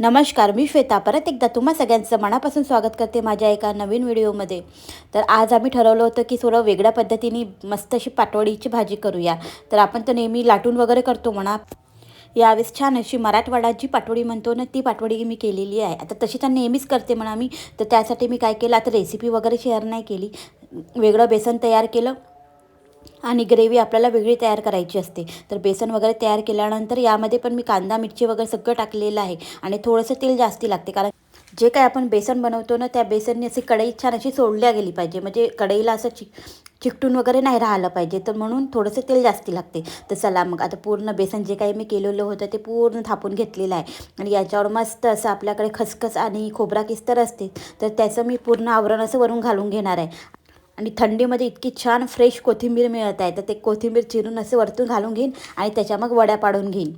नमस्कार, मी श्वेता परत एकदा तुम्हा सगळ्यांचं मनापासून स्वागत करते माझ्या एका नवीन व्हिडिओमध्ये. तर आज आम्ही ठरवलं होतं की थोडं वेगळ्या पद्धतीने मस्त अशी पाटवडीची भाजी करूया. तर आपण तर नेहमी लाटून वगैरे करतो म्हणा. यावेळेस छान अशी मराठवाड्याची पाटवडी म्हणतो ना, ती पाटवडी मी केलेली आहे. आता तशी तर नेहमीच करते म्हणा मी. तर त्यासाठी मी काय केलं, आता रेसिपी वगैरे शेअर नाही केली. वेगळं बेसन तयार केलं आणि ग्रेव्ही आपल्याला वेगळी तयार करायची असते. तर बेसन वगैरे तयार केल्यानंतर यामध्ये पण मी कांदा मिरची वगैरे सगळं टाकलेलं आहे आणि थोडंसं तेल जास्ती लागते, कारण जे काय आपण बेसन बनवतो ना, त्या बेसनने अशी कढई छान अशी सोडल्या गेली पाहिजे, म्हणजे कढईला असं चिकटून वगैरे नाही राहिलं पाहिजे. तर म्हणून थोडंसं तेल जास्ती लागते. तर चला मग आता पूर्ण बेसन जे काही मी केलेलं होतं ते पूर्ण थापून घेतलेलं आहे आणि याच्यावर मस्त असं आपल्याकडे खसखस आणि खोबरा किस्तर असते, तर त्याचं मी पूर्ण आवरण असं वरून घालून घेणार आहे. आणि थंडीमध्ये इतकी छान फ्रेश कोथिंबीर मिळत आहे, तर ते कोथिंबीर चिरून असं वरतून घालून घेईन आणि त्याच्या मग वड्या पाडून घेईन.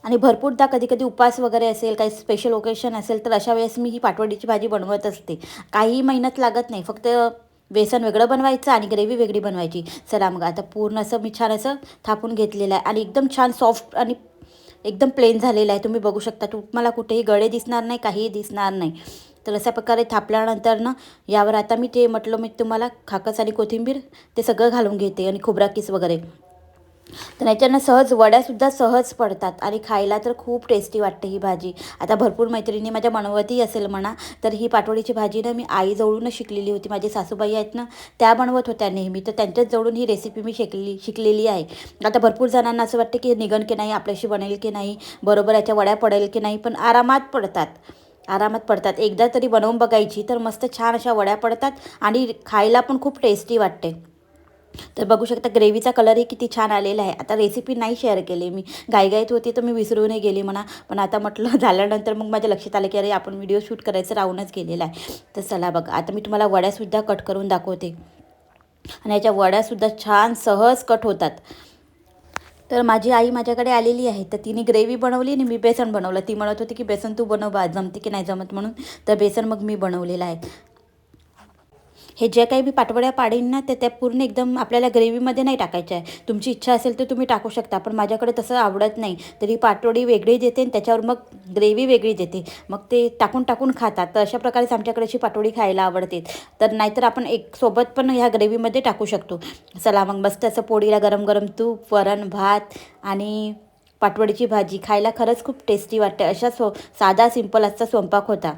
आणि भरपूरदा कधी कधी उपवास वगैरे असेल, काही स्पेशल ओकेशन असेल, तर अशा वेळेस मी ही पाटवडीची भाजी बनवत असते. काही मेहनत लागत नाही, फक्त बेसन वेगळं बनवायचं आणि ग्रेव्ही वेगळी बनवायची. चला मग आता पूर्ण असं मी छान असं थापून घेतलेलं आहे आणि एकदम छान सॉफ्ट आणि एकदम प्लेन झालेलं आहे. तुम्ही बघू शकता, तुम्हाला कुठेही गळे दिसणार नाही, काहीही दिसणार नाही. तर अशा प्रकारे थापल्यानंतर ना, यावर आता मी ते म्हटलं मी तुम्हाला खाकस आणि कोथिंबीर ते सगळं घालून घेते आणि खोबरा किस वगैरे. तर याच्यानं सहज वड्यासुद्धा सहज पडतात आणि खायला तर खूप टेस्टी वाटते ही भाजी. आता भरपूर मैत्रिणी माझ्या बनवतही असेल म्हणा. तर ही पाटवडीची भाजी ना मी आईजवळूनच शिकलेली होती. माझी सासूबाई आहेत ना, त्या बनवत होत्या नेहमी, तर त्यांच्याच जवळून ही रेसिपी मी शिकलेली आहे. आता भरपूर जणांना असं वाटतं की निघण की नाही, आपल्याशी बनेल की नाही, बरोबर याच्या वड्या पडेल की नाही, पण आरामात पडतात. आरामात पडतात. एकदा तरी बनवून बघायची, तर मस्त छान अशा वड्या पडतात आणि खायला पण खूप टेस्टी वाटते. तर बघू शकता ग्रेव्हीचा कलरही किती छान आलेला आहे. आता रेसिपी नाही शेअर केली मी, घाईघाईत होती तर मी विसरूनही गेली म्हणा. पण आता म्हटलं झाल्यानंतर मग माझ्या लक्षात आलं की अरे आपण व्हिडिओ शूट करायचं राहूनच गेलेला आहे. तर चला बघा, आता मी तुम्हाला वड्यासुद्धा कट करून दाखवते आणि याच्या वड्यासुद्धा छान सहज कट होतात. तर माझी आई माझ्याकडे आलेली आहे, तर तिने ग्रेव्ही बनवली आणि मी बेसन बनवलं. ती म्हणत होती की बेसन तू बनव बा, जमते की नाही जमत म्हणून. तर बेसन मग मी बनवलेलं आहे. हे जे काही मी पाटवड्या पाडीन ना, त्या पूर्ण एकदम आपल्याला ग्रेव्हीमध्ये नाही टाकायच्या आहे. तुमची इच्छा असेल तर तुम्ही टाकू शकता, पण माझ्याकडे तसं आवडत नाही. तरी पाटवडी वेगळी देते आणि त्याच्यावर मग ग्रेव्ही वेगळी देते, मग ते टाकून टाकून खातात. तर अशा प्रकारेच आमच्याकडे अशी पाटवडी खायला आवडते. तर नाहीतर आपण एक सोबत पण ह्या ग्रेव्हीमध्ये टाकू शकतो. चला मग मस्त असं पोळीला गरम गरम तूप, वरण भात आणि पाटवडीची भाजी खायला खरंच खूप टेस्टी वाटते. अशा साधा सिंपल असा स्वयंपाक होता.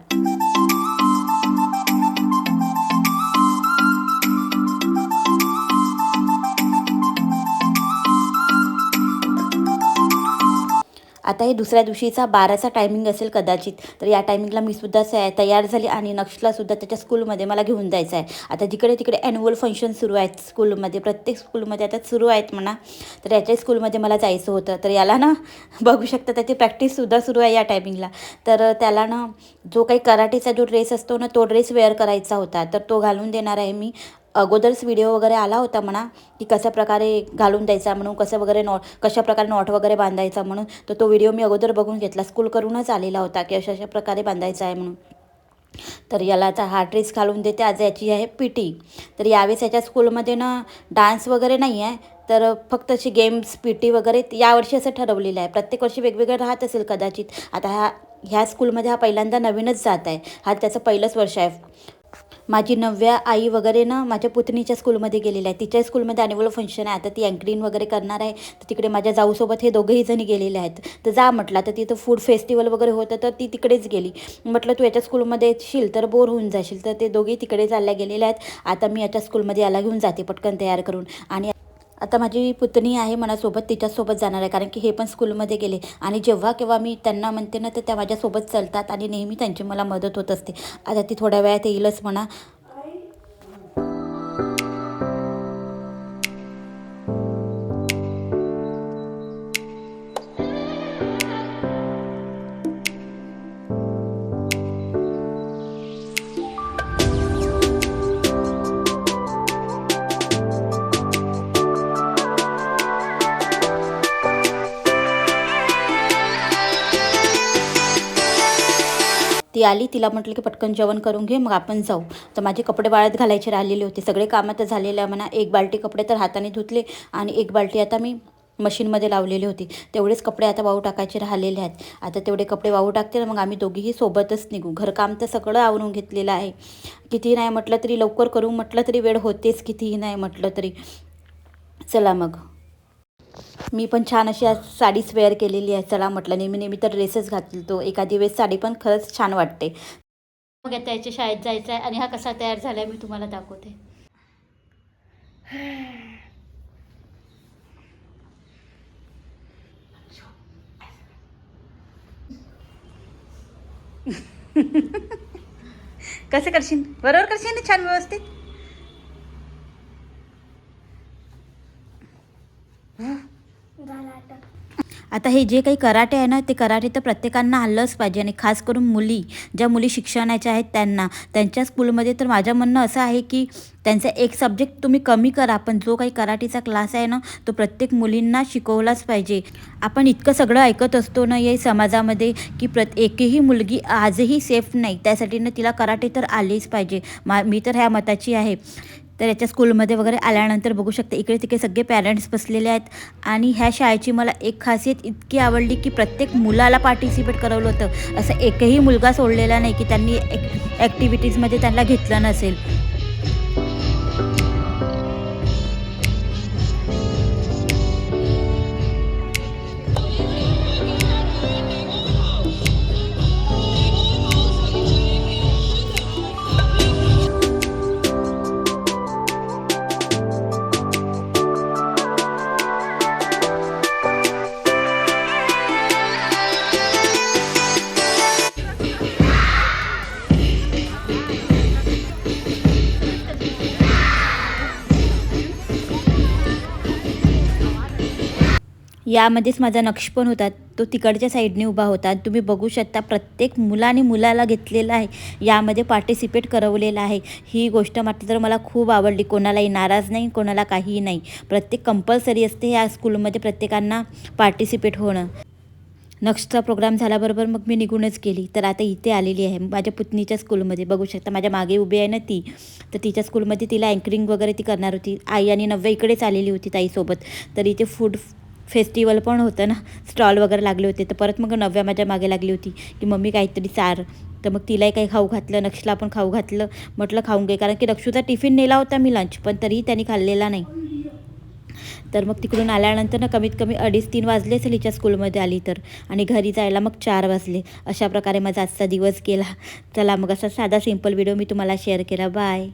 आता हे दुसऱ्या दिवशीचा 12चा टायमिंग असेल कदाचित. तर या टायमिंगला मी सुद्धा तयार झाली आणि नक्षलासुद्धा त्याच्या स्कूलमध्ये मला घेऊन जायचं आहे. आता जिकडे तिकडे ॲन्युअल फंक्शन सुरू आहेत स्कूलमध्ये, प्रत्येक स्कूलमध्ये आता सुरू आहेत म्हणा. तर याच्या स्कूलमध्ये मला जायचं होतं. तर याला ना बघू शकता, त्याची प्रॅक्टिससुद्धा सुरू आहे या टायमिंगला. तर त्याला ना जो काही कराटेचा जो ड्रेस असतो ना, तो ड्रेस वेअर करायचा होता, तर तो घालून देणार आहे मी. अगोदरच व्हिडिओ वगैरे आला होता म्हणा, की कशा प्रकारे घालून द्यायचा म्हणून, कशा प्रकारे नॉट वगैरे बांधायचा म्हणून. तर तो व्हिडिओ मी अगोदर बघून घेतला. स्कूल करूनच आलेला होता की अशा प्रकारे बांधायचा आहे म्हणून. तर याला आता हा ड्रेस घालून देते. आज याची आहे पीटी. तर यावेळेस याच्या स्कूलमध्ये ना डान्स वगैरे नाही आहे, तर फक्त अशी गेम्स पीटी वगैरे यावर्षी असं ठरवलेलं आहे. प्रत्येक वर्षी वेगवेगळं राहत असेल कदाचित. आता ह्या स्कूलमध्ये हा पहिल्यांदा नवीनच जात आहे. हा त्याचं पहिलंच वर्ष आहे. माझी नव्या आई वगैरे ना माझ्या पुतणीच्या स्कूलमध्ये गेलेल्या आहे. तिच्या स्कूलमध्ये ॲन्युअल फंक्शन आहे. आता ती अँकरिंग वगैरे करणार आहे. तर तिकडे माझ्या जाऊसोबत हे दोघंही जणी गेलेले आहेत. तर जा म्हटलं, तर तिथं फूड फेस्टिवल वगैरे होतं, तर ती तिकडेच गेली. म्हटलं तू याच्या स्कूलमध्ये येशील तर बोर होऊन जाशील. तर ते दोघेही तिकडे चालल्या गेलेल्या आहेत. आता मी याच्या स्कूलमध्ये याला घेऊन जाते पटकन तयार करून. आणि आता माझी पुतणी आहे मनासोबत, तिच्यासोबत जाणार आहे, कारण की हे पण स्कूलमध्ये गेले. आणि जेव्हा केव्हा मी त्यांना म्हणते ना, तर त्या माझ्यासोबत चालतात आणि नेहमी त्यांची मला मदत होत असते. आता ती थोड्या वेळात येईलच म्हणा. ती आली, तिला म्हटलं की पटकन जेवण करून घे, मग आपण जाऊ. तर माझे कपडे वाळत घालायचे राहिलेले होते. सगळे कामं तर झालेले आहे म्हणा. एक बाल्टी कपडे तर हाताने धुतले आणि एक बाल्टी आता मी मशीनमध्ये लावलेली होती. तेवढेच कपडे आता वाळू टाकायचे राहिलेले आहेत. आता तेवढे कपडे वाळू टाकते ना, मग आम्ही दोघीही सोबतच निघू. घरकाम तर सगळं आवरून घेतलेलं आहे. कितीही नाही म्हटलं तरी लवकर करू म्हटलं तरी वेळ होतेच, कितीही नाही म्हटलं तरी. चला मग. मी पण छान अशी आज साडीच वेअर केलेली आहे. चला म्हटलं, नेहमी नेहमी तर ड्रेसेस घालतो, एखादी वेळेस साडी पण खरंच छान वाटते. मग आता याच्या शाळेत जायचं आहे आणि हा कसा तयार झाला आहे मी तुम्हाला दाखवते. कसं करशील? बरोबर करशील ना छान व्यवस्थित? आता हे जे काही कराटे आहे ना, ते कराटे तर प्रत्येकांना आलंच पाहिजे आणि खास करून मुली, ज्या मुली शिक्षणाच्या आहेत त्यांना. त्यांच्या स्कूलमध्ये तर माझं म्हणणं असं आहे की त्यांचा एक सब्जेक्ट तुम्ही कमी करा, पण जो काही कराटेचा क्लास आहे ना, तो प्रत्येक मुलींना शिकवलाच पाहिजे. आपण इतकं सगळं ऐकत असतो ना या समाजामध्ये की एकही मुलगी आजही सेफ नाही, त्यासाठी ना तिला कराटे तर आलेच पाहिजे. मी तर ह्या मताची आहे. तर याच्या स्कूलमध्ये वगैरे आल्यानंतर बघू शकते इकडे तिकडे सगळे पॅरेंट्स बसलेले आहेत. आणि ह्या शाळेची मला एक खासियत इतकी आवडली की प्रत्येक मुलाला पार्टिसिपेट करवलं होतं. असं एकही मुलगा सोडलेला नाही की त्यांनी ॲक्टिव्हिटीजमध्ये त्यांना घेतलं नसेल. यामध्येच माझा नक्ष पण होता, तो तिकडच्या साईडने उभा होता. तुम्ही बघू शकता प्रत्येक मुलाने मुलाला घेतलेला आहे, यामध्ये पार्टिसिपेट करवलेलं आहे. ही गोष्ट मात्र तर मला खूप आवडली. कोणालाही नाराज नाही, कोणाला काहीही नाही. प्रत्येक कंपल्सरी असते या स्कूलमध्ये प्रत्येकांना पार्टिसिपेट होणं. नक्षचा प्रोग्राम झाल्याबरोबर मग मी निघूनच गेली. तर आता इथे आलेली आहे माझ्या पुतणीच्या स्कूलमध्ये. बघू शकता माझ्या मागे उभी आहे ना ती, तर तिच्या स्कूलमध्ये तिला अँकरिंग वगैरे ती करणार होती. आई आणि नव्या इकडेच आलेली होती ताईसोबत. तर इथे फूड फेस्टिवल पण होतं ना, स्टॉल वगैरे लागले होते. तर परत मग नव्या माझ्या मागे लागली होती की मम्मी काहीतरी चार. तर मग तिलाही काही खाऊ घातलं, नक्षला पण खाऊ घातलं. म्हटलं खाऊन घे, कारण की नक्षूचा टिफिन नेला होता मी लंच, पण तरीही त्यांनी खाल्लेला नाही. तर मग तिकडून आल्यानंतर ना कमीत कमी 2:30-3 वाजले असेल हिच्या स्कूलमध्ये आली तर. आणि घरी जायला मग 4 वाजले. अशा प्रकारे माझा आजचा दिवस गेला. चला मग असा साधा सिंपल व्हिडिओ मी तुम्हाला शेअर केला. बाय.